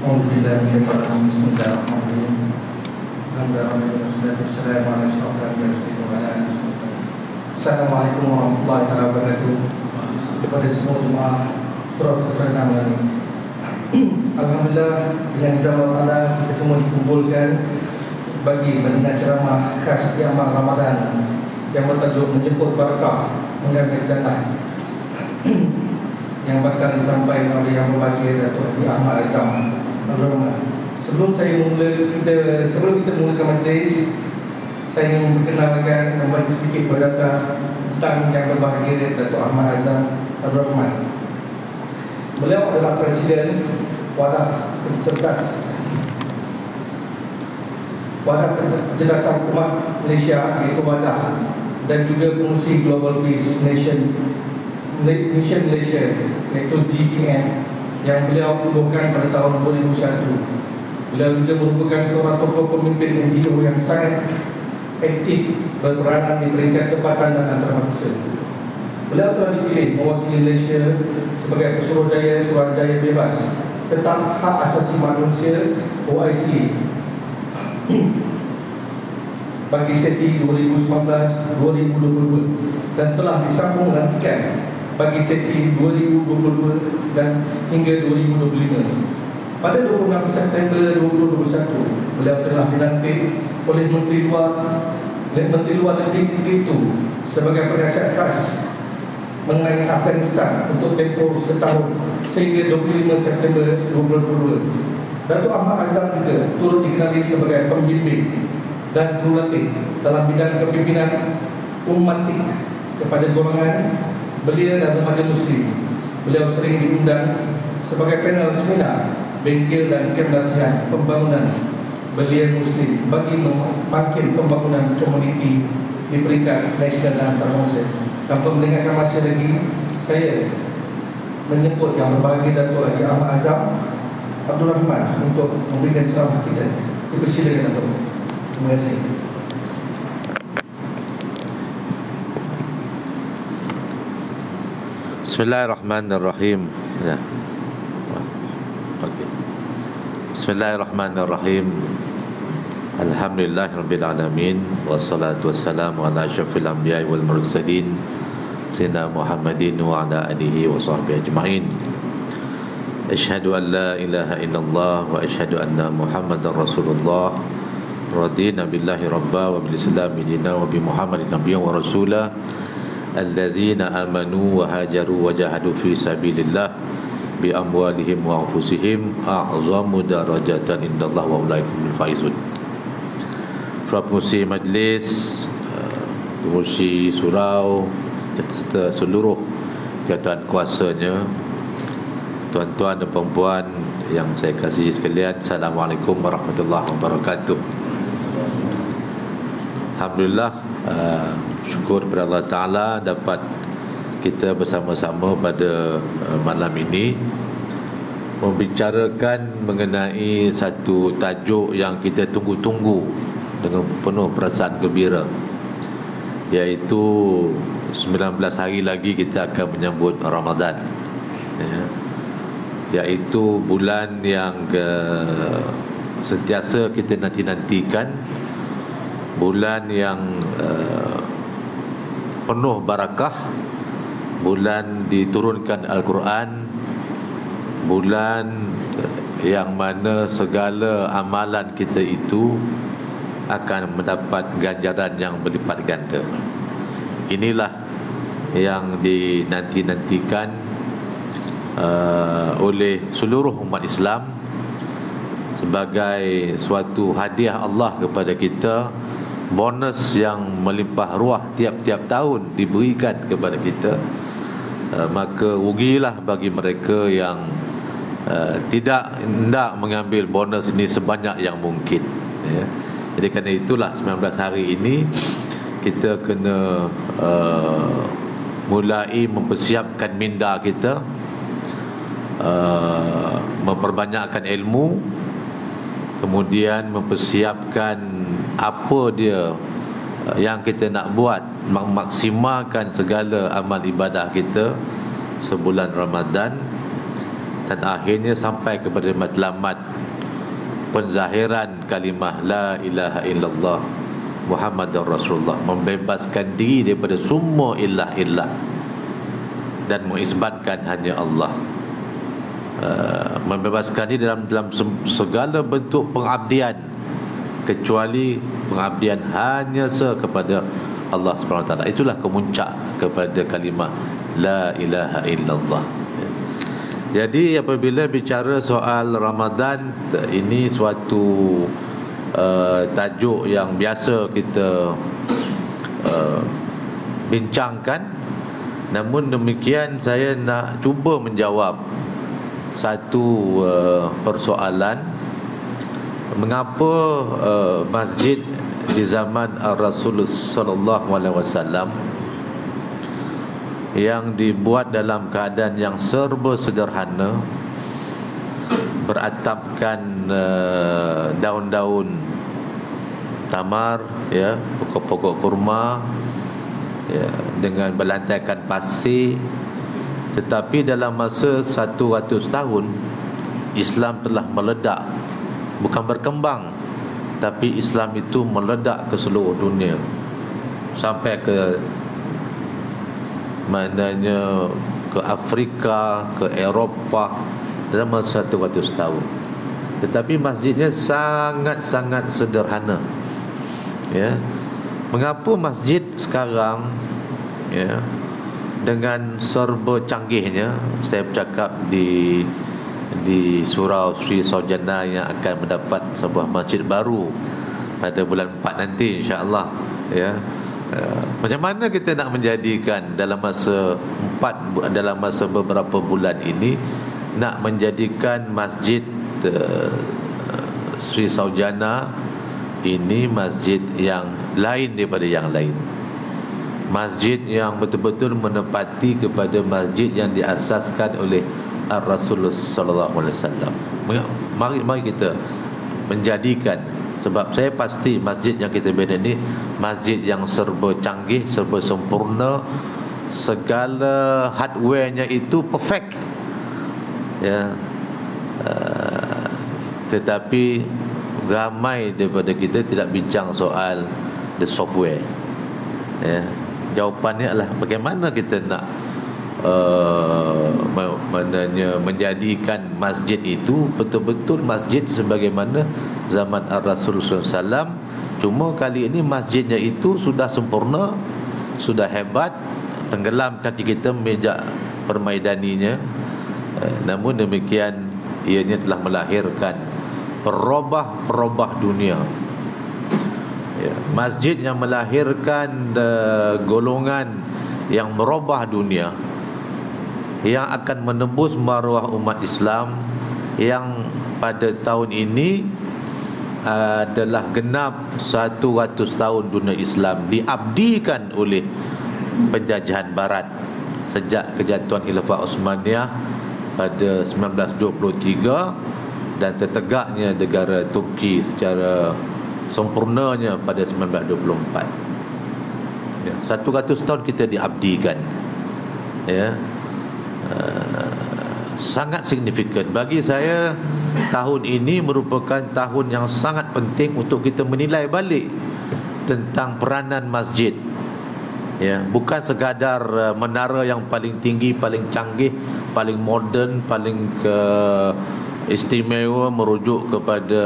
Bismillahirrahmanirrahim. Assalamualaikum warahmatullahi wabarakatuh. Kepada semua jemaah surau Al-Fatihah ini. Alhamdulillah, dengan izin Allah Ta'ala kita semua dikumpulkan bagi mendengar ceramah khas di amal Ramadan yang bertajuk menjemput barakah mengambil jannah yang bakal disampaikan oleh yang berbahagia Datuk Haji Ahmad Azam. Sebelum kita mulakan majlis, saya ingin memperkenalkan membaca sedikit berdata tentang yang berbahagia Datuk Ahmad Azam Abdul Rahman. Beliau adalah Presiden Wadah Kecerdasan Umat Malaysia, iaitu Wadah, dan juga pengurusi Global Peace Mission Malaysia, iaitu GPN, yang beliau kukuhkan pada tahun 2001. Beliau juga merupakan seorang tokoh pemimpin NGO yang sangat aktif berperanan di peringkat tempatan dan antarabangsa. Beliau telah dipilih mewakili Malaysia sebagai Pesuruhjaya Suruhanjaya Bebas tentang Hak Asasi Manusia OIC bagi sesi 2019-2022 dan telah disambung lantikan bagi sesi 2022 dan hingga 2025. Pada 26 September 2021, beliau telah dilantik oleh Menteri Luar Negeri itu sebagai penasihat khas mengenai Afghanistan untuk tempoh setahun sehingga 25 September 2022. Datuk Ahmad Azam juga turut dikenali sebagai pembimbing dan jurulatih dalam bidang kepimpinan ummatik kepada golongan belia dan remaja Muslim. Beliau sering diundang sebagai panel seminar, bengkel dan kem latihan pembangunan belia Muslim bagi memakin pembangunan komuniti di peringkat nasional dan antarabangsa. Tanpa melengahkan masa lagi, saya menyebut yang berbahagia Datuk Haji Ahmad Azam Abdul Rahman untuk memberikan ceramah kita. Dipersilakan Datuk. Terima kasih. Bismillahirrahmanirrahim. Ya. Okay. Bismillahirrahmanirrahim. Alhamdulillahirabbil alamin wassalatu wassalamu ala asyrafil anbiya'i wal mursalin sayyidina Muhammadin wa ala alihi wa sahbihi ajma'in. Asyhadu an la ilaha illallah wa asyhadu anna Muhammadar Rasulullah. Radina billahi rabba wa bil islami dina wa bi Muhammadin nabiyyan wa rasula. Allazina amanu wa hajaru wa jahadu fi sabilillah bi amwalihim wa anfusihim a'zamu darajatan indallah wa ulaikumul faizun. Pengurusi majlis, pengurusi surau, serta seluruh jawatan kuasanya, tuan-tuan dan puan-puan yang saya kasihi sekalian, Assalamualaikum warahmatullahi wabarakatuh. Alhamdulillah, syukur kepada Allah Ta'ala dapat kita bersama-sama pada malam ini membicarakan mengenai satu tajuk yang kita tunggu-tunggu dengan penuh perasaan gembira, iaitu 19 hari lagi kita akan menyambut Ramadan, iaitu bulan yang sentiasa kita nanti-nantikan, bulan yang penuh barakah, bulan diturunkan Al-Quran, bulan yang mana segala amalan kita itu akan mendapat ganjaran yang berlipat ganda. Inilah yang dinanti-nantikan oleh seluruh umat Islam sebagai suatu hadiah Allah kepada kita, bonus yang melimpah ruah tiap-tiap tahun diberikan kepada kita. Maka rugilah bagi mereka yang tidak hendak mengambil bonus ini sebanyak yang mungkin, ya. Jadi kerana itulah 19 hari ini kita kena mulai mempersiapkan minda kita, memperbanyakkan ilmu, kemudian mempersiapkan apa dia yang kita nak buat, memaksimalkan segala amal ibadah kita sebulan Ramadan, dan akhirnya sampai kepada matlamat penzahiran kalimah la ilaha illallah Muhammadur Rasulullah, membebaskan diri daripada semua ilah-ilah dan mengisbatkan hanya Allah. Membebaskan diri dalam segala bentuk pengabdian kecuali pengabdian hanya kepada Allah Subhanahu Wa Taala. Itulah kemuncak kepada kalimah la ilaha illallah. Jadi apabila bicara soal Ramadan, ini suatu tajuk yang biasa kita bincangkan. Namun demikian, saya nak cuba menjawab satu persoalan. Mengapa masjid di zaman Rasulullah sallallahu alaihi wasallam yang dibuat dalam keadaan yang serba sederhana, beratapkan daun-daun tamar, ya, pokok-pokok kurma, ya, dengan berlantaikan pasir, tetapi dalam masa 100 tahun Islam telah meledak, bukan berkembang, tapi Islam itu meledak ke seluruh dunia, sampai ke maknanya ke Afrika, ke Eropah dalam masa 100 tahun. Tetapi masjidnya sangat-sangat sederhana. Ya. Mengapa masjid sekarang, ya, dengan serba canggihnya, saya bercakap di Surau Sri Saujana yang akan mendapat sebuah masjid baru pada bulan 4 nanti, insya-Allah, ya. Macam mana kita nak menjadikan dalam masa beberapa bulan ini, nak menjadikan masjid Sri Saujana ini masjid yang lain daripada yang lain, masjid yang betul-betul menepati kepada masjid yang diasaskan oleh Rasulullah sallallahu alaihi wasallam. Mari kita menjadikan, sebab saya pasti masjid yang kita bina ni masjid yang serba canggih, serba sempurna, segala hardware-nya itu perfect, ya. Tetapi ramai daripada kita tidak bincang soal the software, ya. Jawapannya adalah bagaimana kita nak menjadikan masjid itu betul-betul masjid sebagaimana zaman Rasulullah SAW. Cuma kali ini masjidnya itu sudah sempurna, sudah hebat, tenggelam kaki kita meja permaidaninya. Namun demikian, ianya telah melahirkan perubah dunia, ya. Masjid yang melahirkan golongan yang merubah dunia, yang akan menembus maruah umat Islam, yang pada tahun ini adalah genap 100 tahun dunia Islam diabdikan oleh penjajahan barat sejak kejatuhan Khilafah Osmaniyah pada 1923 dan tertegaknya negara Turki secara sempurnanya pada 1924. Ya, 100 tahun kita diabdikan, ya. Sangat signifikan bagi saya. Tahun ini merupakan tahun yang sangat penting untuk kita menilai balik tentang peranan masjid, ya. Bukan sekadar menara yang paling tinggi, paling canggih, paling moden, paling istimewa merujuk kepada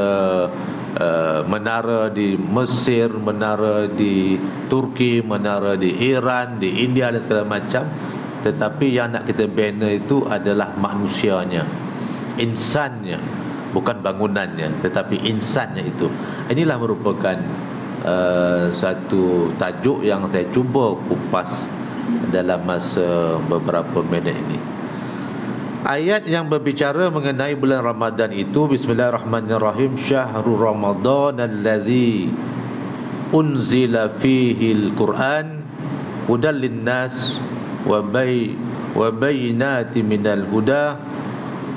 menara di Mesir, menara di Turki, menara di Iran, di India dan segala macam. Tetapi yang nak kita bina itu adalah manusianya, insannya, bukan bangunannya, tetapi insannya itu. Inilah merupakan satu tajuk yang saya cuba kupas dalam masa beberapa minit ini. Ayat yang berbicara mengenai bulan Ramadan itu, Bismillahirrahmanirrahim, Syahrul Ramadan allazi unzila fihi al-Quran hudan linnas wa bayyinatin minal huda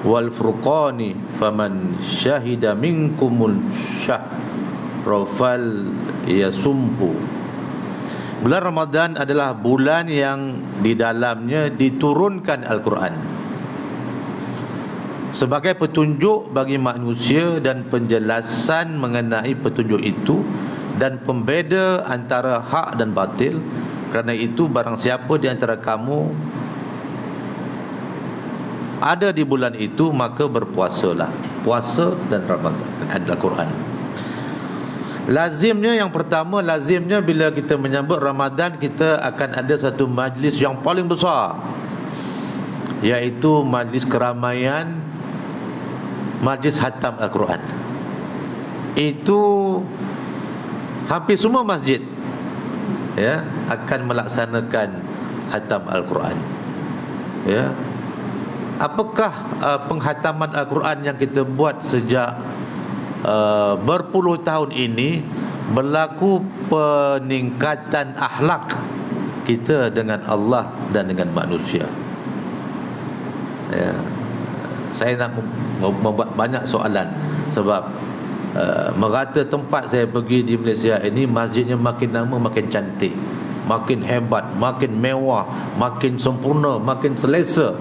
wal furqani faman syahida minkumul syahra fal yasumhu. Bulan Ramadan adalah bulan yang di dalamnya diturunkan Al-Quran. sebagai petunjuk bagi manusia dan penjelasan mengenai petunjuk itu dan pembeda antara hak dan batil. Kerana itu barang siapa di antara kamu ada di bulan itu, maka berpuasalah. Puasa dan Ramadan adalah Quran. Lazimnya yang pertama, lazimnya bila kita menyambut Ramadan, kita akan ada satu majlis yang paling besar, iaitu majlis keramaian, majlis khatam Al-Quran. Itu hampir semua masjid akan melaksanakan khatam Al-Quran. Apakah penghataman Al-Quran yang kita buat sejak berpuluh tahun ini berlaku peningkatan akhlak kita dengan Allah dan dengan manusia? Saya nak membuat banyak soalan sebab merata tempat saya pergi di Malaysia ini, masjidnya makin lama makin cantik, makin hebat, makin mewah, makin sempurna, makin selesa.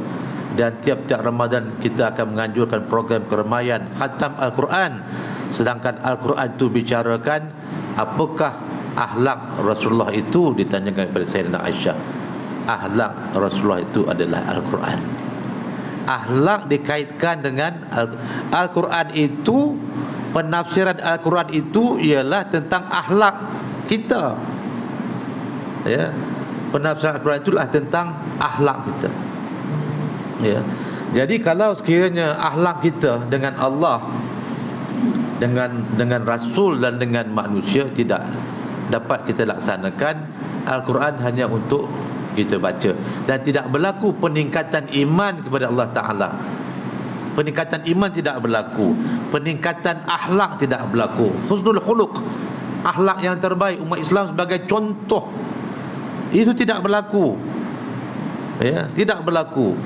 Dan tiap-tiap Ramadan kita akan menganjurkan program keramaian khatam Al-Quran. Sedangkan Al-Quran itu bicarakan apakah akhlak Rasulullah itu, ditanyakan kepada Sayyidina Aisyah. Akhlak Rasulullah itu adalah Al-Quran. Akhlak dikaitkan dengan Al-Quran itu, penafsiran Al-Quran itu ialah tentang akhlak kita. Penafsiran Al-Quran itulah tentang akhlak kita. Jadi kalau sekiranya akhlak kita dengan Allah, dengan Rasul dan dengan manusia tidak dapat kita laksanakan, Al-Quran hanya untuk kita baca, dan tidak berlaku peningkatan iman kepada Allah Ta'ala. Peningkatan iman tidak berlaku, peningkatan akhlak tidak berlaku. Husnul khuluq, akhlak yang terbaik umat Islam sebagai contoh, itu tidak berlaku. Tidak berlaku.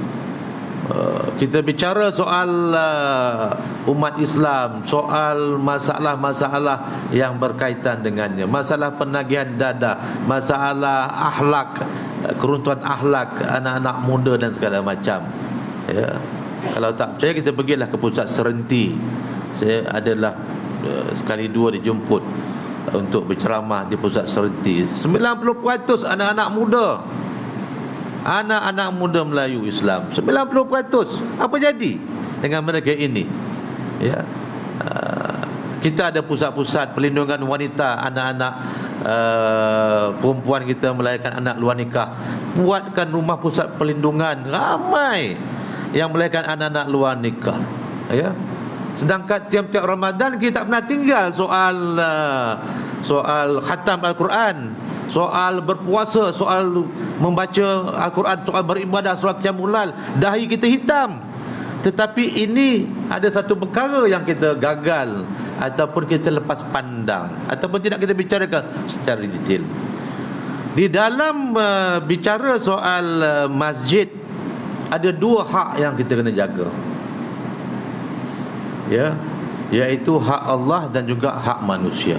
Kita bicara soal umat Islam, soal masalah-masalah yang berkaitan dengannya, masalah penagihan dada, masalah akhlak, keruntuhan akhlak anak-anak muda dan segala macam. Kalau tak percaya, kita pergilah ke pusat Serenti. Saya adalah sekali dua dijemput untuk berceramah di pusat Serenti. 90% anak-anak muda, anak-anak muda Melayu Islam, 90%. Apa jadi dengan mereka ini? Kita ada pusat-pusat perlindungan wanita, anak-anak perempuan kita melahirkan anak luar nikah. Buatkan rumah pusat perlindungan, ramai yang melahirkan anak-anak luar nikah. Sedangkan tiap-tiap Ramadan kita tak pernah tinggal soal khatam Al-Quran, soal berpuasa, soal membaca Al-Quran, soal beribadah, soal qiyamul lail. Dahi kita hitam. Tetapi ini ada satu perkara yang kita gagal, ataupun kita lepas pandang, ataupun tidak kita bicarakan secara detail. Di dalam bicara soal masjid, ada dua hak yang kita kena jaga, iaitu hak Allah dan juga hak manusia.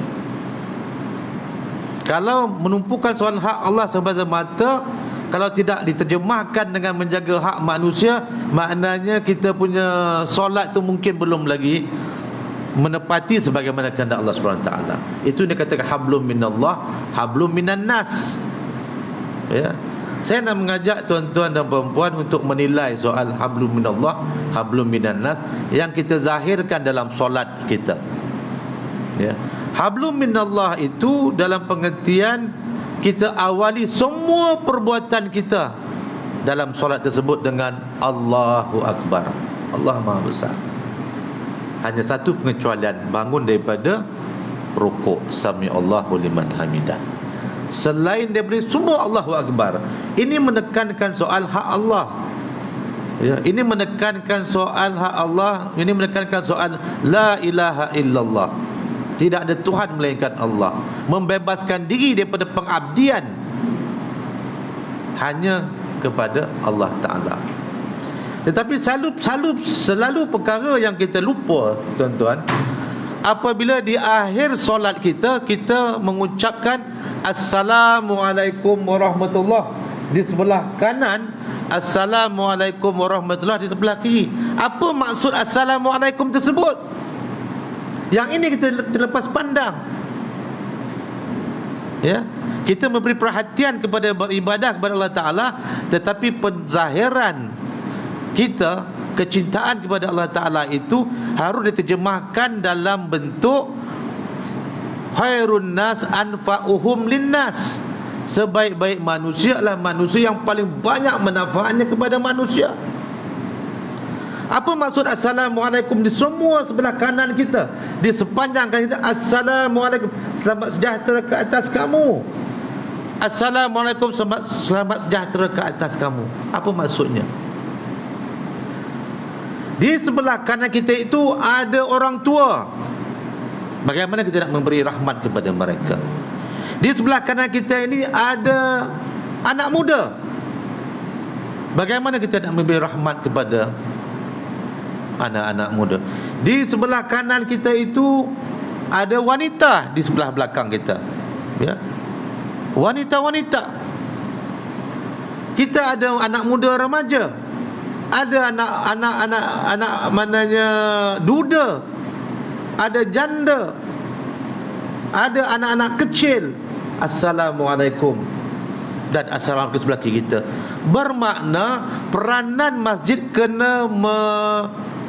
Kalau menumpukan soal hak Allah semata-mata, kalau tidak diterjemahkan dengan menjaga hak manusia, maknanya kita punya solat tu mungkin belum lagi menepati sebagaimana kehendak Allah SWT. Itu dikatakan hablum minallah, hablum minan nas. Saya nak mengajak tuan-tuan dan perempuan untuk menilai soal hablum minallah, hablum minan nas yang kita zahirkan dalam solat kita. Hablum minallah itu dalam pengertian kita awali semua perbuatan kita dalam solat tersebut dengan Allahu Akbar, Allah Maha Besar. Hanya satu pengecualian, bangun daripada rukuk, Sami Allahu liman hamidah. Selain daripada semua Allahu Akbar, ini menekankan soal hak Allah. Ini menekankan soal hak Allah. Ini menekankan soal la ilaha illallah, tidak ada Tuhan melainkan Allah. Membebaskan diri daripada pengabdian hanya kepada Allah Ta'ala. Tetapi selalu perkara yang kita lupa, tuan-tuan, apabila di akhir solat kita mengucapkan Assalamualaikum warahmatullahi, di sebelah kanan Assalamualaikum warahmatullahi di sebelah kiri. Apa maksud Assalamualaikum tersebut? Yang ini kita terlepas pandang. Ya, kita memberi perhatian kepada beribadah kepada Allah Ta'ala, tetapi penzahiran kita, kecintaan kepada Allah Ta'ala itu harus diterjemahkan dalam bentuk khairun nas anfa'uhum linnas. Sebaik-baik manusia adalah manusia yang paling banyak manfaatnya kepada manusia. Apa maksud Assalamualaikum di semua sebelah kanan kita, di sepanjang kanan kita? Assalamualaikum, selamat sejahtera ke atas kamu. Assalamualaikum, selamat sejahtera ke atas kamu. Apa maksudnya? Di sebelah kanan kita itu ada orang tua. Bagaimana kita nak memberi rahmat kepada mereka? Di sebelah kanan kita ini ada anak muda. Bagaimana kita nak memberi rahmat kepada anak-anak muda? Di sebelah kanan kita itu ada wanita di sebelah belakang kita. Ya. Wanita-wanita. Kita ada anak muda remaja. Ada anak mananya duda. Ada janda. Ada anak-anak kecil. Assalamualaikum. Dan assalamualaikum sebelah kiri kita. Bermakna peranan masjid kena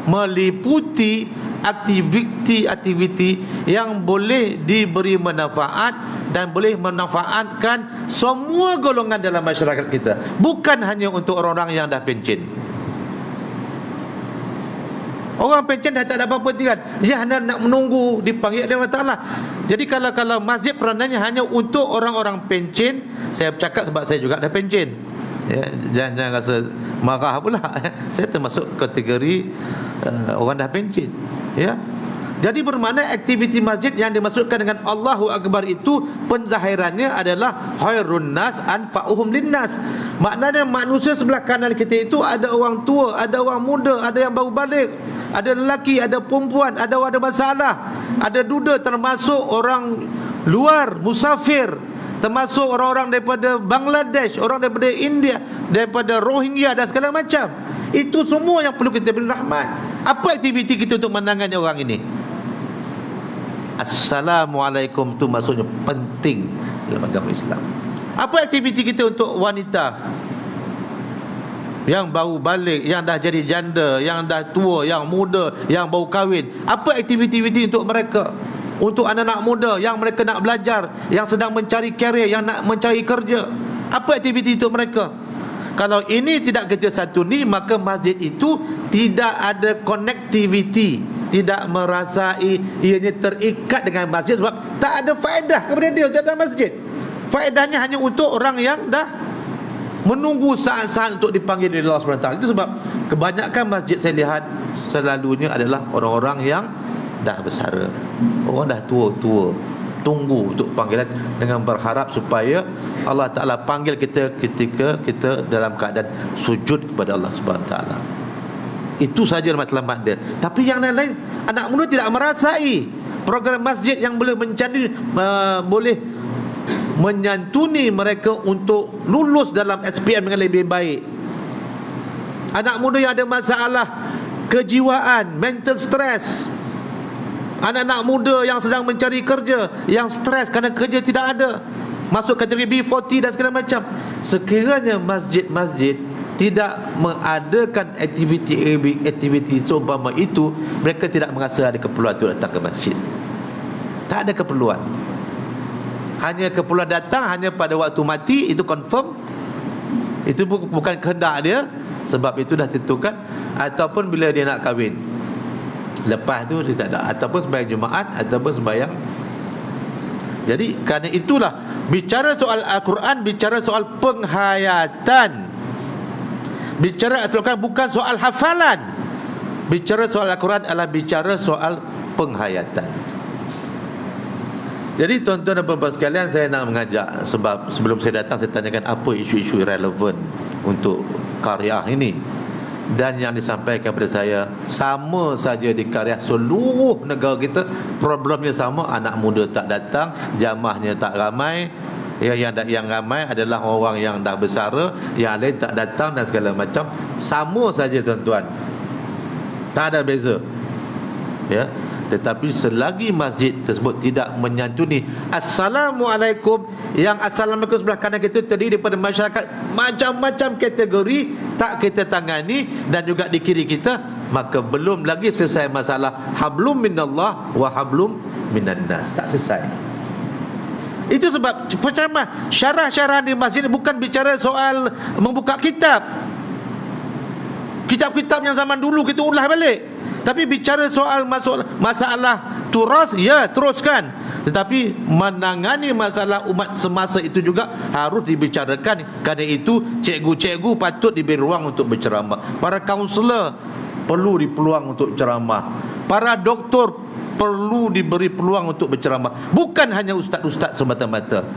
meliputi aktiviti-aktiviti yang boleh diberi manfaat dan boleh memanfaatkan semua golongan dalam masyarakat kita, bukan hanya untuk orang-orang yang dah pencen. Orang pencen dah tak ada apa-apa tinggal, dia hanya nak menunggu dipanggil oleh Allah Ta'ala. Jadi kalau masjid peranannya hanya untuk orang-orang pencen, saya bercakap sebab saya juga dah pencen, ya, jangan rasa marah pula. Saya termasuk kategori orang dah pencen, ya. Jadi bermakna aktiviti masjid yang dimaksudkan dengan Allahu Akbar itu penzahirannya adalah khairun nas anfa'uhum linnas. Maknanya manusia sebelah kanan kita itu ada orang tua, ada orang muda, ada yang baru balik, ada lelaki, ada perempuan, ada orang ada masalah, ada duda, termasuk orang luar, musafir, termasuk orang-orang daripada Bangladesh, orang daripada India, daripada Rohingya dan segala macam. Itu semua yang perlu kita beri rahmat. Apa aktiviti kita untuk menangani orang ini? Assalamualaikum tu maksudnya penting dalam agama Islam. Apa aktiviti kita untuk wanita yang baru balik, yang dah jadi janda, yang dah tua, yang muda, yang baru kahwin? Apa aktiviti untuk mereka? Untuk anak-anak muda yang mereka nak belajar, yang sedang mencari karier, yang nak mencari kerja, apa aktiviti untuk mereka? Kalau ini tidak kita santuni, maka masjid itu tidak ada connectivity, tidak merasai ianya terikat dengan masjid, sebab tak ada faedah kepada dia untuk datang masjid. Faedahnya hanya untuk orang yang dah menunggu saat-saat untuk dipanggil oleh Allah SWT. Itu sebab kebanyakan masjid saya lihat selalunya adalah orang-orang yang dah bersara, orang dah tua-tua, tunggu untuk panggilan dengan berharap supaya Allah Ta'ala panggil kita ketika kita dalam keadaan sujud kepada Allah SWT. Itu saja matlamat dia. Tapi yang lain-lain, anak muda tidak merasai program masjid yang boleh boleh menyantuni mereka untuk lulus dalam SPM dengan lebih baik. Anak muda yang ada masalah kejiwaan, mental stress, anak-anak muda yang sedang mencari kerja, yang stres kerana kerja tidak ada, masuk kategori B40 dan segala macam. Sekiranya masjid-masjid tidak mengadakan aktiviti seumpama itu, mereka tidak merasa ada keperluan untuk datang ke masjid. Tak ada keperluan. Hanya keperluan datang hanya pada waktu mati, itu confirm. Itu bukan kehendak dia, sebab itu dah tentukan. Ataupun bila dia nak kahwin, lepas tu dia tak ada. Ataupun sembahyang Jumaat, ataupun sembahyang. Jadi kerana itulah, bicara soal Al-Quran, bicara soal penghayatan. Bicara Al-Quran bukan soal hafalan. Bicara soal Al-Quran adalah bicara soal penghayatan. Jadi tuan-tuan dan puan-puan sekalian, saya nak mengajak, sebab sebelum saya datang saya tanyakan apa isu-isu relevan untuk karya ini. Dan yang disampaikan kepada saya, sama saja di karya seluruh negara kita, problemnya sama. Anak muda tak datang, jamaahnya tak ramai, Yang ramai adalah orang yang dah bersara, yang lain tak datang dan segala macam. Sama saja tuan-tuan, tak ada beza, ya. Tetapi selagi masjid tersebut tidak menyantuni Assalamualaikum, yang Assalamualaikum sebelah kanan kita terdiri daripada masyarakat macam-macam kategori, tak kita tangani, dan juga di kiri kita, maka belum lagi selesai masalah hablum minallah wa hablum minan nas. Tak selesai. Itu sebab penceramah syarah-syarah di masjid bukan bicara soal membuka kitab, kitab-kitab yang zaman dulu kita ulah balik, tapi bicara soal masalah turas, ya teruskan. Tetapi menangani masalah umat semasa itu juga harus dibicarakan. Kerana itu cikgu-cikgu patut diberi ruang untuk berceramah. Para kaunselor perlu dipeluang untuk ceramah. Para doktor perlu diberi peluang untuk berceramah. Bukan hanya ustaz-ustaz semata-mata.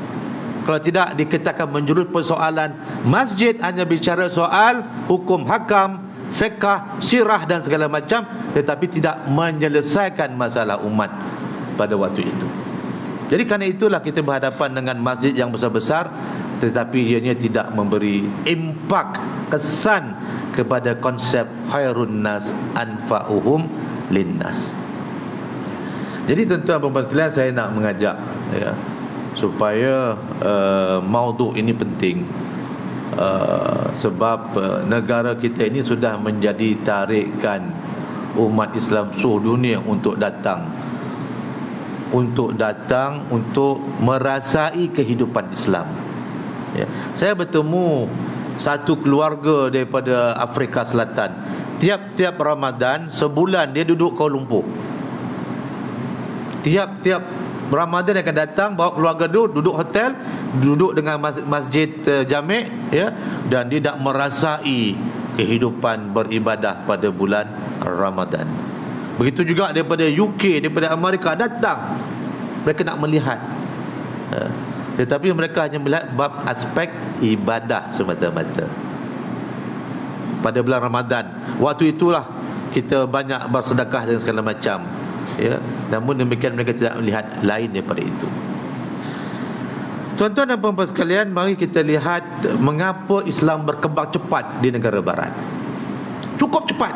Kalau tidak, dikatakan menjurus persoalan masjid hanya bicara soal hukum hakam, fiqh, sirah dan segala macam, tetapi tidak menyelesaikan masalah umat pada waktu itu. Jadi kerana itulah kita berhadapan dengan masjid yang besar-besar, tetapi ianya tidak memberi impak, kesan kepada konsep khairun nas anfa'uhum linnas. Jadi tuan-tuan dan puan sekalian, saya nak mengajak, ya, supaya maudhu ini penting. Sebab negara kita ini sudah menjadi tarikan umat Islam seluruh dunia untuk datang untuk merasai kehidupan Islam, ya. Saya bertemu satu keluarga daripada Afrika Selatan. Tiap-tiap Ramadan sebulan dia duduk Kuala Lumpur. Tiap Ramadan dia akan datang, bawa keluarga duduk hotel, duduk dengan masjid Jami', ya, dan dia nak merasai kehidupan beribadah pada bulan Ramadan. Begitu juga daripada UK, daripada Amerika datang, mereka nak melihat, tetapi mereka hanya melihat bab aspek ibadah semata-mata. Pada bulan Ramadan, waktu itulah kita banyak bersedekah dan segala macam, ya. Namun demikian mereka tidak melihat lain daripada itu. Tuan-tuan dan puan-puan sekalian, mari kita lihat mengapa Islam berkembang cepat di negara barat. Cukup cepat.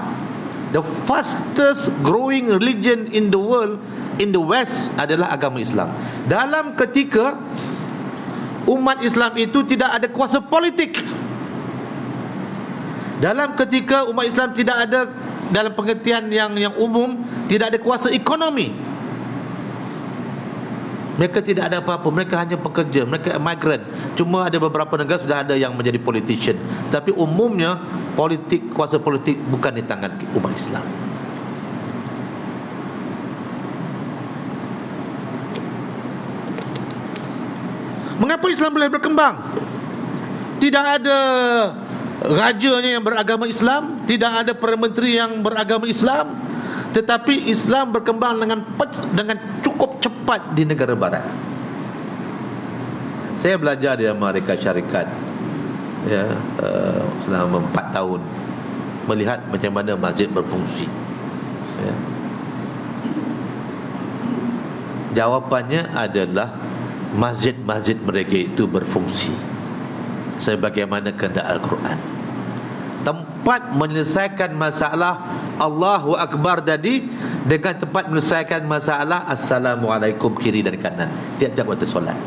The fastest growing religion in the world, in the West, adalah agama Islam. Dalam ketika umat Islam itu tidak ada kuasa politik, dalam ketika umat Islam tidak ada, dalam pengertian yang umum, tidak ada kuasa ekonomi, mereka tidak ada apa-apa, mereka hanya pekerja, mereka migran. Cuma ada beberapa negara sudah ada yang menjadi politician, tapi umumnya politik, kuasa politik bukan di tangan umat Islam. Mengapa Islam boleh berkembang? Tidak ada rajanya yang beragama Islam, tidak ada Perdana Menteri yang beragama Islam, tetapi Islam berkembang dengan cukup cepat di negara barat. Saya belajar di Amerika Syarikat, ya, selama 4 tahun, melihat macam mana masjid berfungsi, ya. Jawapannya adalah masjid-masjid mereka itu berfungsi sebagaimana kehendak Al-Quran. Tempat menyelesaikan masalah Allahu Akbar tadi dengan tempat menyelesaikan masalah Assalamualaikum kiri dan kanan tiap-tiap waktu solat.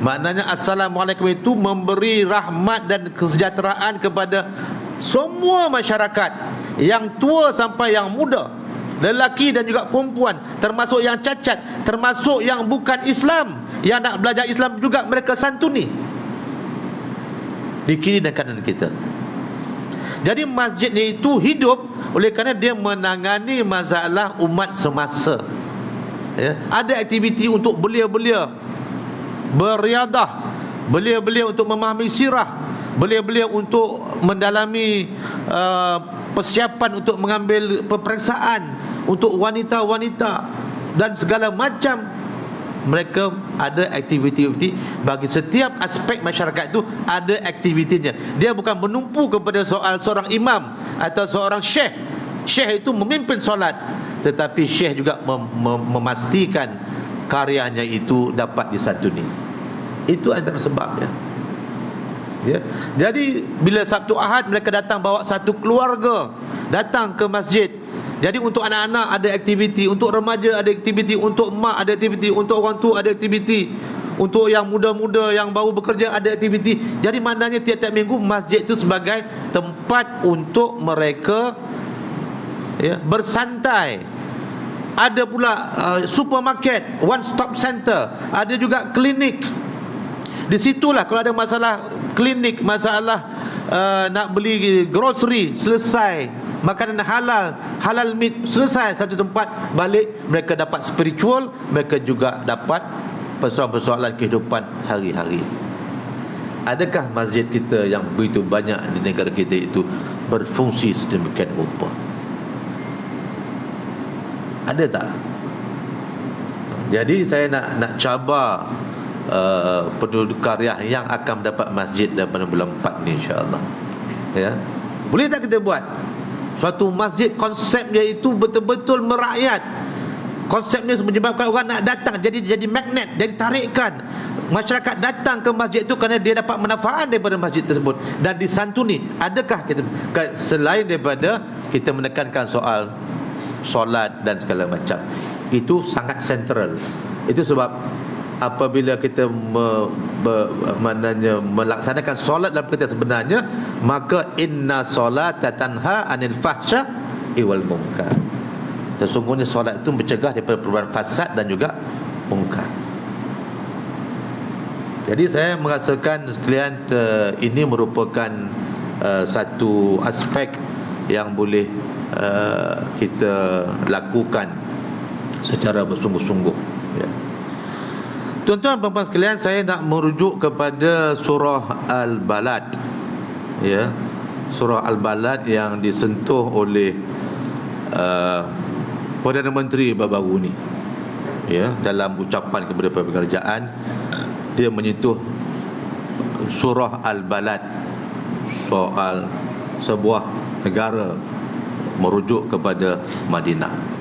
Maknanya Assalamualaikum itu memberi rahmat dan kesejahteraan kepada semua masyarakat, yang tua sampai yang muda, lelaki dan juga perempuan, termasuk yang cacat, termasuk yang bukan Islam, yang nak belajar Islam juga mereka santuni di kiri dan kanan kita. Jadi masjid ni itu hidup oleh kerana dia menangani masalah umat semasa, ya. Ada aktiviti untuk belia-belia beriadah, belia-belia untuk memahami sirah, belia-belia untuk mendalami persiapan untuk mengambil peperiksaan untuk wanita-wanita dan segala macam. Mereka ada aktiviti bagi setiap aspek masyarakat itu, ada aktivitinya. Dia bukan menumpu kepada soal seorang imam atau seorang syekh. Syekh itu memimpin solat, tetapi syekh juga memastikan karyanya itu dapat disantuni. Itu antara sebabnya. Ya. Jadi bila Sabtu Ahad mereka datang bawa satu keluarga datang ke masjid. Jadi untuk anak-anak ada aktiviti, untuk remaja ada aktiviti, untuk mak ada aktiviti, untuk orang tua ada aktiviti, untuk yang muda-muda yang baru bekerja ada aktiviti. Jadi maknanya tiap-tiap minggu masjid itu sebagai tempat untuk mereka bersantai. Ada pula supermarket, one stop center, ada juga klinik. Di situlah kalau ada masalah klinik, masalah nak beli grocery, selesai. Makanan halal meat, selesai. Satu tempat, balik mereka dapat spiritual, mereka juga dapat persoalan-persoalan kehidupan hari-hari. Adakah masjid kita yang begitu banyak di negara kita itu berfungsi sedemikian rupa? Ada tak? Jadi saya nak cabar penduduk karya yang akan mendapat masjid daripada bulan 4 ni, insya-Allah. Ya. Boleh tak kita buat suatu masjid konsepnya itu betul-betul merakyat? Konsepnya menyebabkan orang nak datang, jadi magnet, jadi tarikan masyarakat datang ke masjid itu kerana dia dapat manfaat daripada masjid tersebut dan disantuni. Adakah kita selain daripada kita menekankan soal solat dan segala macam, itu sangat sentral. Itu sebab apabila kita melaksanakan solat dalam konteks sebenarnya, maka inna solata tanha anil fahsya wal munkar. Sesungguhnya solat itu mencegah daripada perbuatan fasad dan juga munkar. Jadi saya merasakan sekalian ini merupakan satu aspek yang boleh kita lakukan secara bersungguh-sungguh, ya. Tuan-tuan dan puan sekalian, saya nak merujuk kepada surah Al-Balad, ya. Surah Al-Balad yang disentuh oleh Perdana Menteri baru-baru ni, ya, dalam ucapan kepada kerajaan. Dia menyentuh surah Al-Balad, soal sebuah negara merujuk kepada Madinah.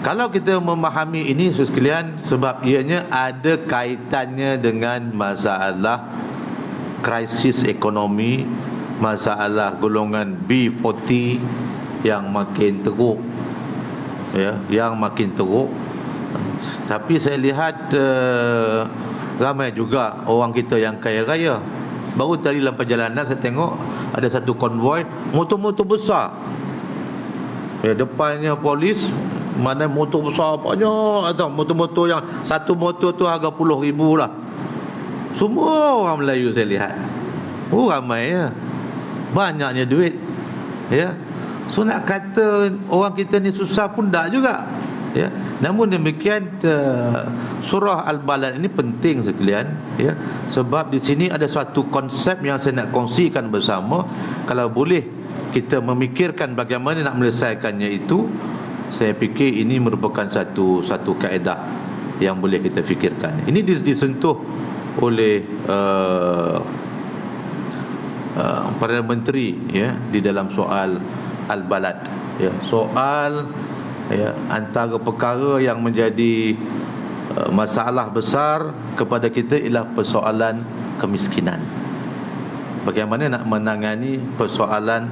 Kalau kita memahami ini sekalian, sebab ianya ada kaitannya dengan masalah krisis ekonomi, masalah golongan B40 yang makin teruk, ya, yang makin teruk. Tapi saya lihat ramai juga orang kita yang kaya raya. Baru tadi dalam perjalanan saya tengok ada satu konvoi motor-motor besar, ya, depannya polis, mana motor besar banyak, atau motor-motor yang satu motor tu harga puluh ribu lah. Semua orang Melayu saya lihat. Ramai, ya, banyaknya duit, ya. So nak kata orang kita ni susah pun tak juga, ya. Namun demikian surah Al-Balad ini penting sekalian, ya, sebab di sini ada suatu konsep yang saya nak kongsikan bersama. Kalau boleh kita memikirkan bagaimana nak menyelesaikannya itu, saya fikir ini merupakan satu kaedah yang boleh kita fikirkan. Ini disentuh oleh Perdana Menteri, ya, di dalam soal Al-Balad, ya. Soal, ya, antara perkara yang menjadi masalah besar kepada kita ialah persoalan kemiskinan. Bagaimana nak menangani persoalan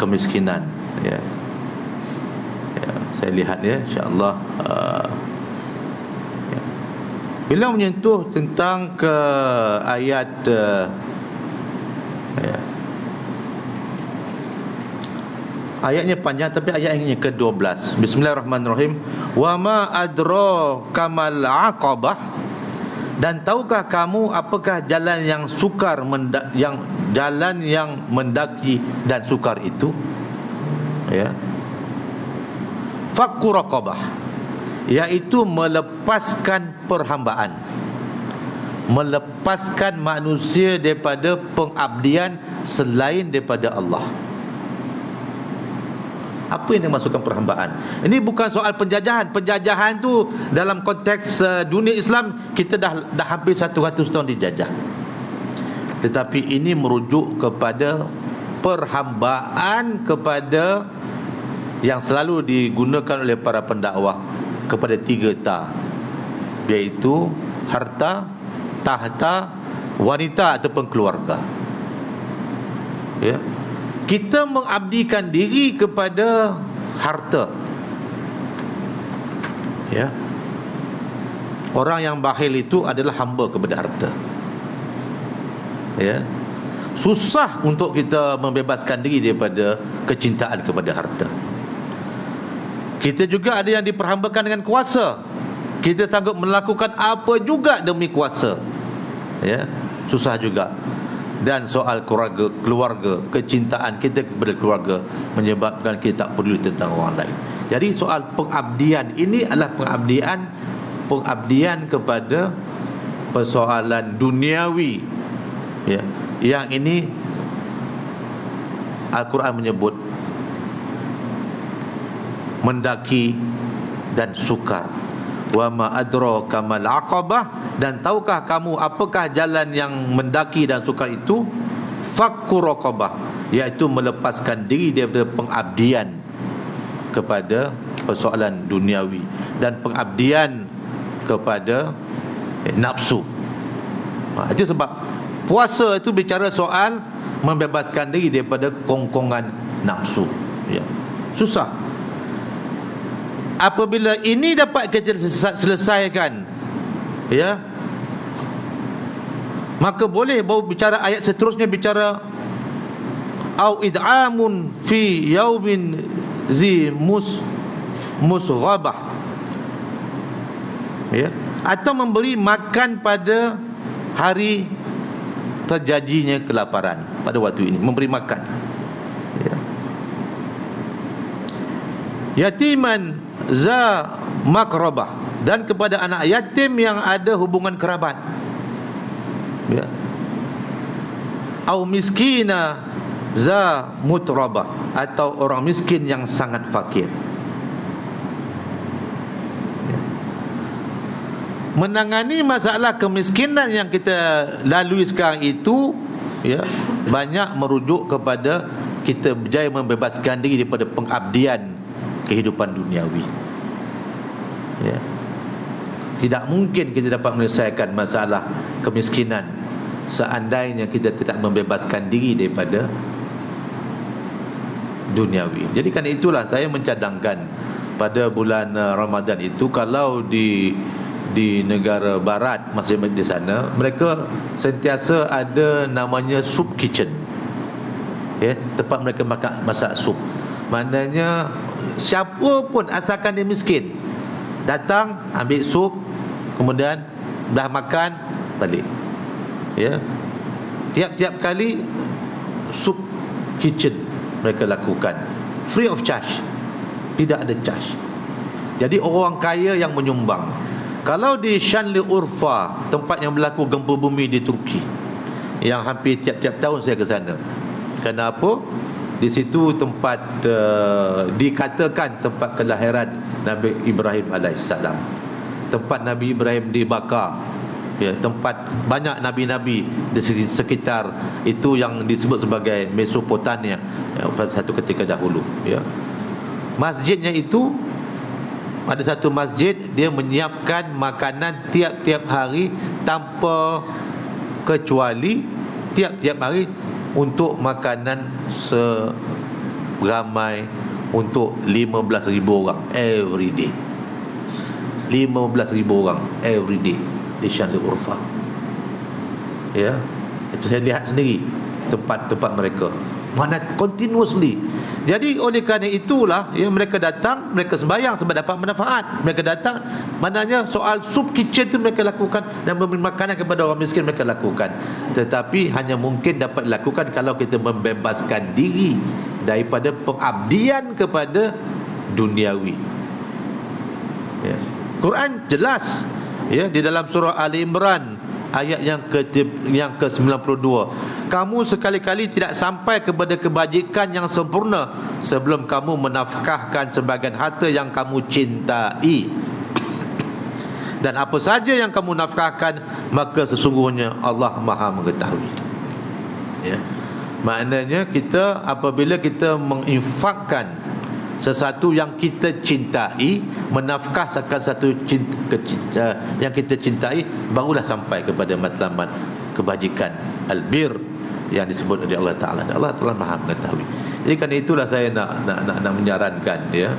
kemiskinan, ya. Saya lihat, ya, insya-Allah ya. Bila menyentuh tentang ke ayat ya, ayatnya panjang tapi ayat yang ke-12. Bismillahirrahmanirrahim. Wa ma adraka mal aqabah. Dan tahukah kamu apakah jalan yang sukar, jalan yang mendaki dan sukar itu? Ya. Fakku raqabah, iaitu melepaskan perhambaan, melepaskan manusia daripada pengabdian selain daripada Allah. Apa yang dimaksudkan perhambaan? Ini bukan soal penjajahan. Penjajahan tu dalam konteks dunia Islam, kita dah hampir 100 tahun dijajah. Tetapi ini merujuk kepada perhambaan kepada yang selalu digunakan oleh para pendakwah kepada 3 ta, iaitu harta, tahta, wanita ataupun keluarga. Ya. Kita mengabdikan diri kepada harta. Ya. Orang yang bakhil itu adalah hamba kepada harta. Ya. Susah untuk kita membebaskan diri daripada kecintaan kepada harta. Kita juga ada yang diperhambakan dengan kuasa. Kita sanggup melakukan apa juga demi kuasa. Ya, susah juga. Dan soal keluarga, kecintaan kita kepada keluarga menyebabkan kita tak peduli tentang orang lain. Jadi soal pengabdian ini adalah pengabdian kepada persoalan duniawi. Ya, yang ini Al-Quran menyebut mendaki dan sukar. Wa ma adraka mal aqabah, dan tahukah kamu apakah jalan yang mendaki dan sukar itu? Fakku raqabah, iaitu melepaskan diri daripada pengabdian kepada persoalan duniawi dan pengabdian kepada nafsu. Itu sebab puasa itu bicara soal membebaskan diri daripada kongkongan nafsu. Ya. Susah. Apabila ini dapat kita selesaikan, ya, maka boleh baru bicara ayat seterusnya, bicara au id'amun fi yaumin zi musghabah, ya, atau memberi makan pada hari terjadinya kelaparan. Pada waktu ini memberi makan, ya. Yatiman za makrabah, dan kepada anak yatim yang ada hubungan kerabat, ya. Au miskina za mutrabah, atau orang miskin yang sangat fakir. Ya. Menangani masalah kemiskinan yang kita lalui sekarang itu, ya, banyak merujuk kepada kita berjaya membebaskan diri daripada pengabdian kehidupan duniawi. Ya. Tidak mungkin kita dapat menyelesaikan masalah kemiskinan seandainya kita tidak membebaskan diri daripada duniawi. Jadi kan itulah saya mencadangkan pada bulan Ramadan itu, kalau di negara barat, masih di sana, mereka sentiasa ada namanya soup kitchen. Ya, tempat mereka masak sup. Maknanya siapa pun asalkan dia miskin, datang ambil sup, kemudian dah makan balik. Ya. Tiap-tiap kali sup kitchen mereka lakukan free of charge. Tidak ada charge. Jadi orang kaya yang menyumbang. Kalau di Şanlıurfa, tempat yang berlaku gempa bumi di Turki, yang hampir tiap-tiap tahun saya ke sana. Kenapa? Di situ tempat dikatakan tempat kelahiran Nabi Ibrahim alaihissalam. Tempat Nabi Ibrahim dibakar. Ya, tempat banyak nabi-nabi di sekitar itu yang disebut sebagai Mesopotamia, ya, pada satu ketika dahulu. Ya. Masjidnya itu, ada satu masjid dia menyiapkan makanan tiap-tiap hari tanpa kecuali, tiap-tiap hari untuk makanan seramai untuk 15,000 orang every day. 15,000 orang every day di Şanlıurfa. Ya, itu saya lihat sendiri tempat-tempat mereka. Mana continuously. Jadi oleh kerana itulah, ya, mereka datang, mereka sembahyang sebab dapat manfaat. Mereka datang, maknanya soal soup kitchen itu mereka lakukan, dan memberi makanan kepada orang miskin mereka lakukan. Tetapi hanya mungkin dapat dilakukan kalau kita membebaskan diri daripada pengabdian kepada duniawi. Ya. Quran jelas, ya, di dalam surah Ali Imran ayat yang ke-92, kamu sekali-kali tidak sampai kepada kebajikan yang sempurna sebelum kamu menafkahkan sebagian harta yang kamu cintai. Dan apa saja yang kamu nafkahkan, maka sesungguhnya Allah Maha mengetahui. Ya. Maknanya kita apabila kita menginfakkan sesuatu yang kita cintai, menafkahkan satu yang kita cintai, barulah sampai kepada matlamat kebajikan albir yang disebut oleh Allah Ta'ala. Allah Ta'ala Maha mengetahui. Jadi kerana itulah saya nak menyarankan, ya,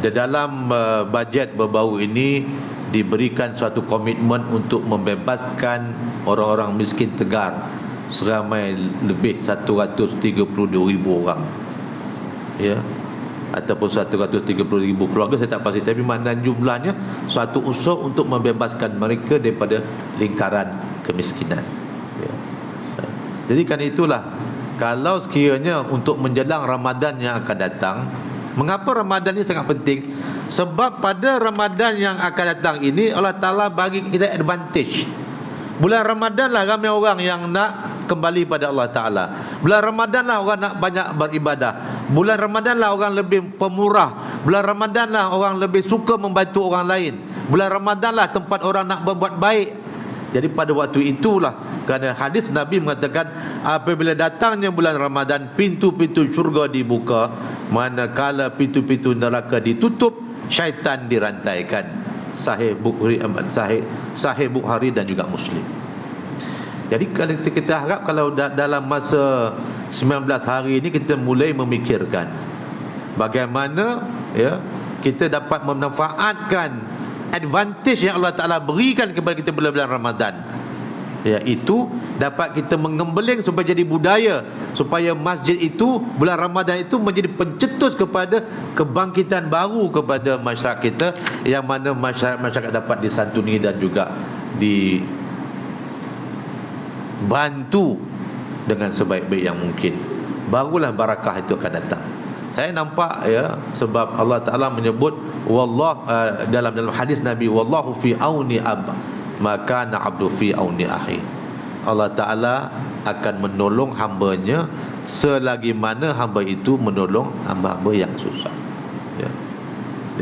di dalam bajet berbau ini diberikan suatu komitmen untuk membebaskan orang-orang miskin Tegar seramai lebih 132,000 orang, ya, ataupun 130,000 keluarga, saya tak pasti, tapi makna jumlahnya suatu usaha untuk membebaskan mereka daripada lingkaran kemiskinan, ya. Jadi kan itulah, kalau sekiranya untuk menjelang Ramadan yang akan datang, mengapa Ramadan ini sangat penting? Sebab pada Ramadan yang akan datang ini Allah Ta'ala bagi kita advantage. Bulan Ramadan lah ramai orang yang nak kembali pada Allah Ta'ala. Bulan Ramadan lah orang nak banyak beribadah. Bulan Ramadan lah orang lebih pemurah. Bulan Ramadan lah orang lebih suka membantu orang lain. Bulan Ramadan lah tempat orang nak berbuat baik. Jadi pada waktu itulah, kerana hadis Nabi mengatakan, apabila datangnya bulan Ramadan, pintu-pintu syurga dibuka, manakala pintu-pintu neraka ditutup, syaitan dirantaikan. Sahih Bukhari dan juga Muslim. Jadi kalau kita harap, kalau dalam masa 19 hari ini kita mulai memikirkan bagaimana, ya, kita dapat memanfaatkan advantage yang Allah Ta'ala berikan kepada kita bulan-bulan Ramadan, iaitu dapat kita mengembeling supaya jadi budaya, supaya masjid itu, bulan Ramadan itu menjadi pencetus kepada kebangkitan baru kepada masyarakat kita, yang mana masyarakat dapat disantuni dan juga dibantu dengan sebaik-baik yang mungkin. Barulah barakah itu akan datang. Saya nampak, ya, sebab Allah Ta'ala menyebut dalam hadis Nabi, wallahu fi auni maka abdu fi auni akhi. Allah Ta'ala akan menolong hambanya selagi mana hamba itu menolong hamba-hamba yang susah, ya.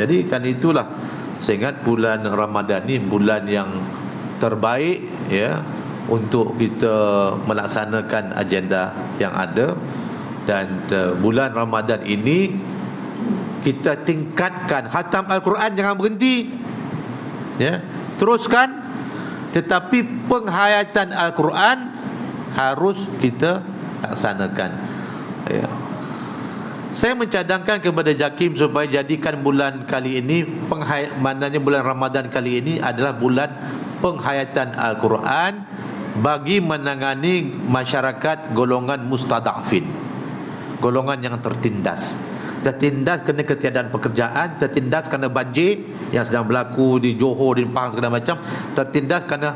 Jadi kan itulah, saya ingat bulan Ramadan ni bulan yang terbaik, ya, untuk kita melaksanakan agenda yang ada. Dan bulan Ramadan ini kita tingkatkan khatam Al-Quran, jangan berhenti, ya, teruskan. Tetapi penghayatan Al-Quran harus kita laksanakan, ya. Saya mencadangkan kepada JAKIM supaya jadikan bulan kali ini, maknanya bulan Ramadan kali ini adalah bulan penghayatan Al-Quran bagi menangani masyarakat golongan mustadafin, golongan yang tertindas kerana ketiadaan pekerjaan, tertindas kerana banjir yang sedang berlaku di Johor, di Pahang segala macam, tertindas kerana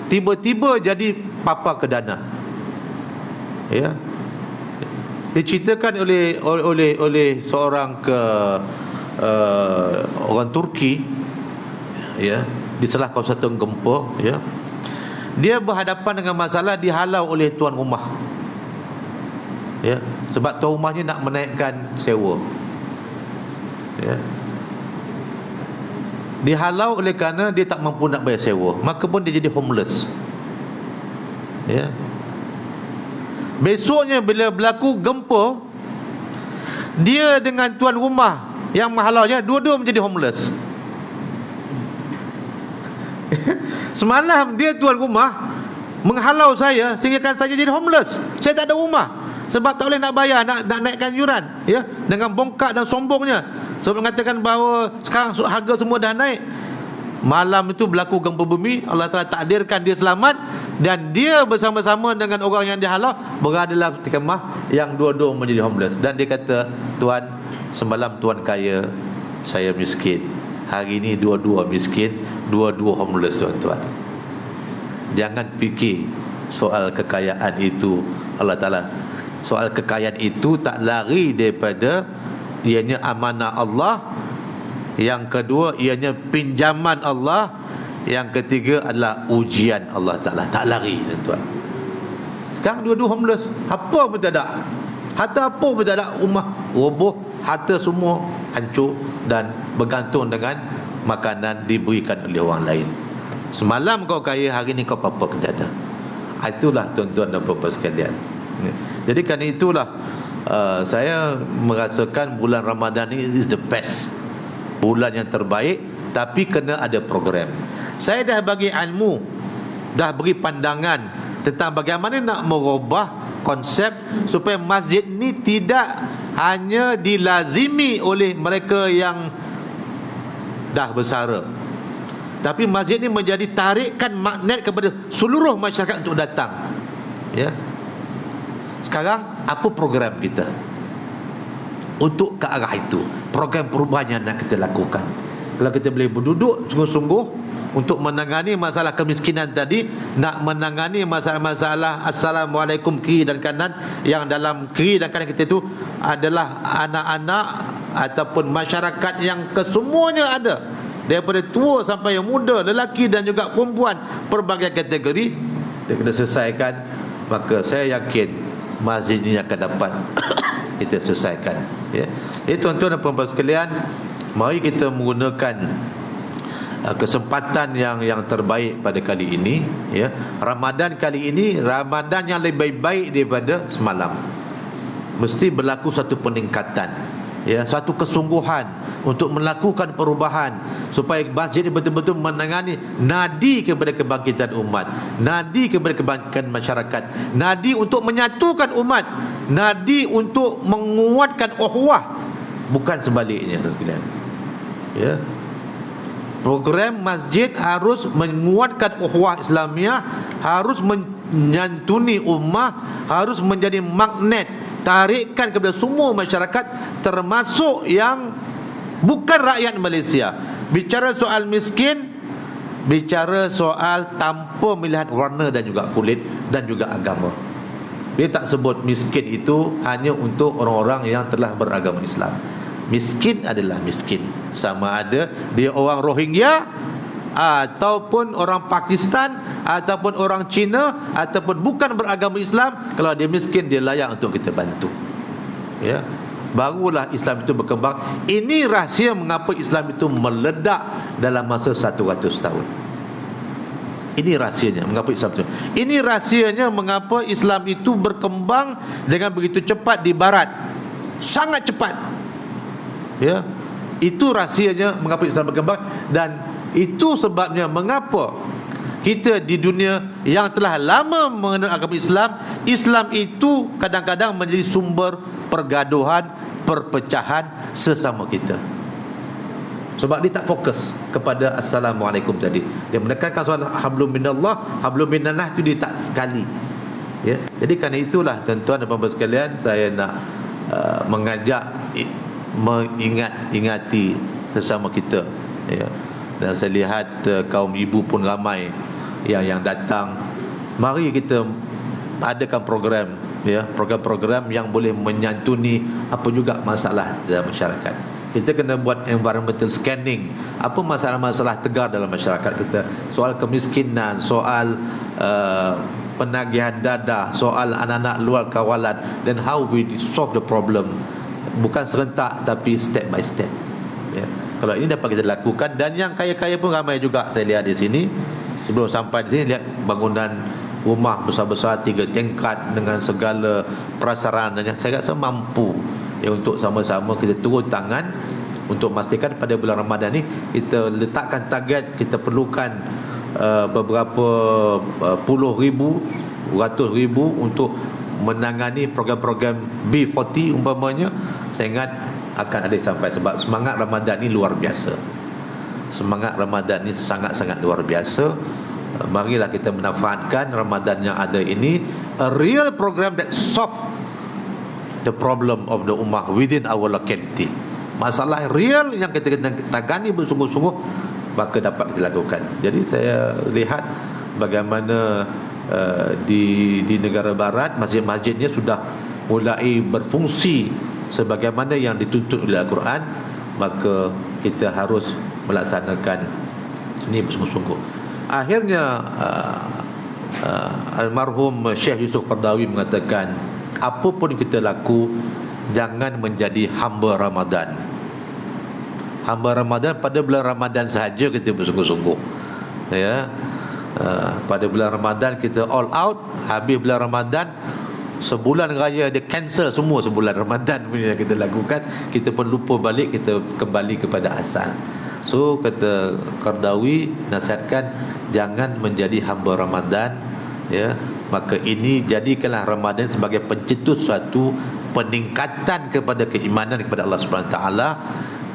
tiba-tiba jadi papa kedana, ya. Diceritakan oleh seorang orang Turki, ya, di salah kawasan gempa, ya. Dia berhadapan dengan masalah dihalau oleh tuan rumah, ya, sebab tuan rumahnya nak menaikkan sewa, ya. Dihalau oleh kerana dia tak mampu nak bayar sewa, maka pun dia jadi homeless, ya. Besoknya bila berlaku gempa, dia dengan tuan rumah yang menghalaunya, dua-dua menjadi homeless. Semalam dia tuan rumah menghalau saya sehingga saya jadi homeless. Saya tak ada rumah sebab tak boleh nak bayar, nak naikkan yuran, ya, dengan bongkak dan sombongnya. Sebab mengatakan bahawa sekarang harga semua dah naik. Malam itu berlaku gempa bumi, Allah Ta'ala takdirkan dia selamat, dan dia bersama-sama dengan orang yang dihalau berada dalam kemah yang dua-dua menjadi homeless. Dan dia kata, tuan, semalam tuan kaya, saya miskin. Hari ini dua-dua miskin, dua-dua homeless, tuan-tuan. Jangan fikir soal kekayaan itu, Allah Ta'ala, soal kekayaan itu tak lari daripada ianya amanah Allah. Yang kedua ianya pinjaman Allah. Yang ketiga adalah ujian Allah Ta'ala. Tak lari, tuan-tuan. Sekarang dua-dua homeless, apa pun tak ada, harta apa pun tak ada, rumah roboh, harta semua hancur dan bergantung dengan makanan diberikan oleh orang lain. Semalam kau kaya, hari ni kau apa-apa tak ada. Itulah tuan-tuan dan puan-puan sekalian. Jadi kerana itulah saya merasakan bulan Ramadan ni is the best, bulan yang terbaik, tapi kena ada program. Saya dah bagi ilmu, dah beri pandangan tentang bagaimana nak merubah konsep supaya masjid ni tidak hanya dilazimi oleh mereka yang dah bersara, tapi masjid ni menjadi tarikan magnet kepada seluruh masyarakat untuk datang. Ya. Sekarang apa program kita untuk ke arah itu? Program perubahan yang nak kita lakukan. Kalau kita boleh berduduk sungguh-sungguh untuk menangani masalah kemiskinan tadi, nak menangani masalah-masalah Assalamualaikum kiri dan kanan, yang dalam kiri dan kanan kita itu adalah anak-anak ataupun masyarakat yang kesemuanya ada, daripada tua sampai yang muda, lelaki dan juga perempuan, pelbagai kategori kita kena selesaikan. Maka saya yakin masjid ini akan dapat kita selesaikan. Ya. Jadi tuan-tuan dan puan-puan sekalian, mari kita menggunakan kesempatan yang terbaik pada kali ini. Ya. Ramadan kali ini Ramadan yang lebih baik daripada semalam. Mesti berlaku satu peningkatan, ya, satu kesungguhan untuk melakukan perubahan supaya masjid ini betul-betul menangani nadi kepada kebangkitan umat, nadi kepada kebangkitan masyarakat, nadi untuk menyatukan umat, nadi untuk menguatkan ukhuwah, bukan sebaliknya, sekalian. Ya. Program masjid harus menguatkan ukhuwah Islamiah, harus menyantuni ummah, harus menjadi magnet, tarikan kepada semua masyarakat, termasuk yang bukan rakyat Malaysia. Bicara soal miskin, bicara soal tanpa melihat warna dan juga kulit dan juga agama. Dia tak sebut miskin itu hanya untuk orang-orang yang telah beragama Islam. Miskin adalah miskin, sama ada dia orang Rohingya ataupun orang Pakistan ataupun orang Cina ataupun bukan beragama Islam. Kalau dia miskin, dia layak untuk kita bantu. Ya. Barulah Islam itu berkembang. Ini rahsia mengapa Islam itu meledak dalam masa 100 tahun. Ini rahsianya mengapa Islam itu. Ini rahsianya mengapa Islam itu berkembang dengan begitu cepat di barat. Sangat cepat. Ya. Itu rahsianya mengapa Islam berkembang, dan itu sebabnya mengapa kita di dunia yang telah lama mengenal agama Islam, Islam itu kadang-kadang menjadi sumber pergaduhan, perpecahan sesama kita. Sebab dia tak fokus kepada Assalamualaikum tadi. Dia menekankan soal hablum minallah, hablum minallah, itu dia tak sekali. Ya. Jadi kerana itulah tuan-tuan dan puan-puan sekalian, saya nak mengajak ingati sesama kita. Ya. Dan saya lihat kaum ibu pun ramai yang datang. Mari kita adakan program, ya, program-program yang boleh menyantuni apa juga masalah dalam masyarakat. Kita kena buat environmental scanning, apa masalah-masalah tegar dalam masyarakat kita, soal kemiskinan, soal penagihan dadah, soal anak-anak luar kawalan, dan how we solve the problem, bukan serentak tapi step by step. Ya. Kalau ini dapat kita lakukan, dan yang kaya-kaya pun ramai juga saya lihat di sini. Sebelum sampai di sini, lihat bangunan rumah besar-besar 3 tingkat dengan segala prasarananya. Saya rasa mampu, ya, untuk sama-sama kita turun tangan untuk memastikan pada bulan Ramadan ni kita letakkan target, kita perlukan beberapa puluh ribu, ratus ribu untuk menangani program-program B40 umpamanya. Saya ingat akan ada sampai, sebab semangat Ramadan ni luar biasa. Semangat Ramadan ni sangat-sangat luar biasa. Marilah kita manfaatkan Ramadan yang ada ini, a real program that solve the problem of the ummah within our locality. Masalah real yang kita tangani bersungguh-sungguh, maka dapat dilakukan. Jadi saya lihat bagaimana di negara barat masjid-masjidnya sudah mulai berfungsi sebagaimana yang dituntut oleh Al-Quran. Maka kita harus melaksanakan ini bersungguh-sungguh. Akhirnya almarhum Syekh Yusuf Qaradawi mengatakan, apapun kita laku, jangan menjadi hamba Ramadan. Hamba Ramadan pada bulan Ramadan sahaja kita bersungguh-sungguh. Ya. Pada bulan Ramadan kita all out, habis bulan Ramadan sebulan raya dia cancel semua sebulan Ramadan punya kita lakukan, kita pun lupa balik, kita kembali kepada asal. So kata Qardawi nasihatkan jangan menjadi hamba Ramadan, ya. Maka ini jadikanlah Ramadan sebagai pencetus suatu peningkatan kepada keimanan kepada Allah Subhanahu Wa Taala,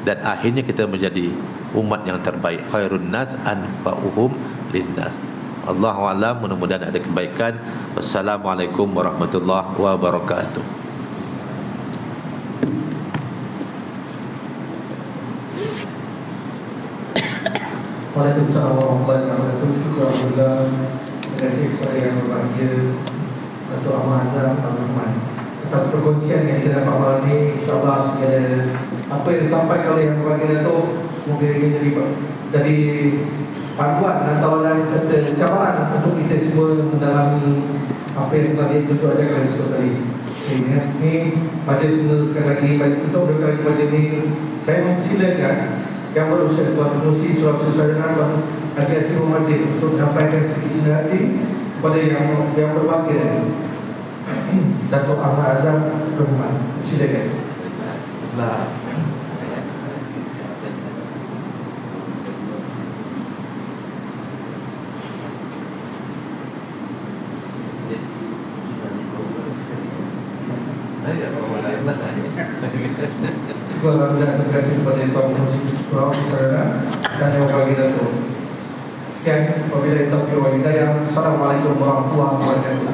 dan akhirnya kita menjadi umat yang terbaik. Khairun nas anfa'uhum linnas. Allahu a'lam, mudah-mudahan ada kebaikan. Wassalamualaikum warahmatullahi wabarakatuh. Waalaikumsalam warahmatullahi wabarakatuh. Syukur Alhamdulillah. Terima kasih kepada yang berbahagia Datuk Ahmad Azam Abdul Rahman atas perkongsian yang kita dapat malam ini. InsyaAllah segala apa yang disampaikan oleh yang berbahagia Datuk semoga ini jadi panduan dan tauladan serta cabaran untuk kita semua mendalami apa yang telah ditutup ajarkan oleh Datuk tadi. Ini majlis meneruskan lagi. Untuk berkali majlis ini saya mempersilakan yang berusaha Tuan Pengurusi Sulawesi Selatan Tuan Haji Asim Majid untuk menyampaikan sedikit hati kepada yang berbahagia Datuk Ahmad Azam Rahman. Silakan. Nah. Alhamdulillah, terima kasih kepada Tuan Pengurusi Sulawesi Selatan dan yang berbahagia Datuk. Sekian, wabillahi taufiq wal hidayah. Assalamualaikum warahmatullahi wabarakatuh.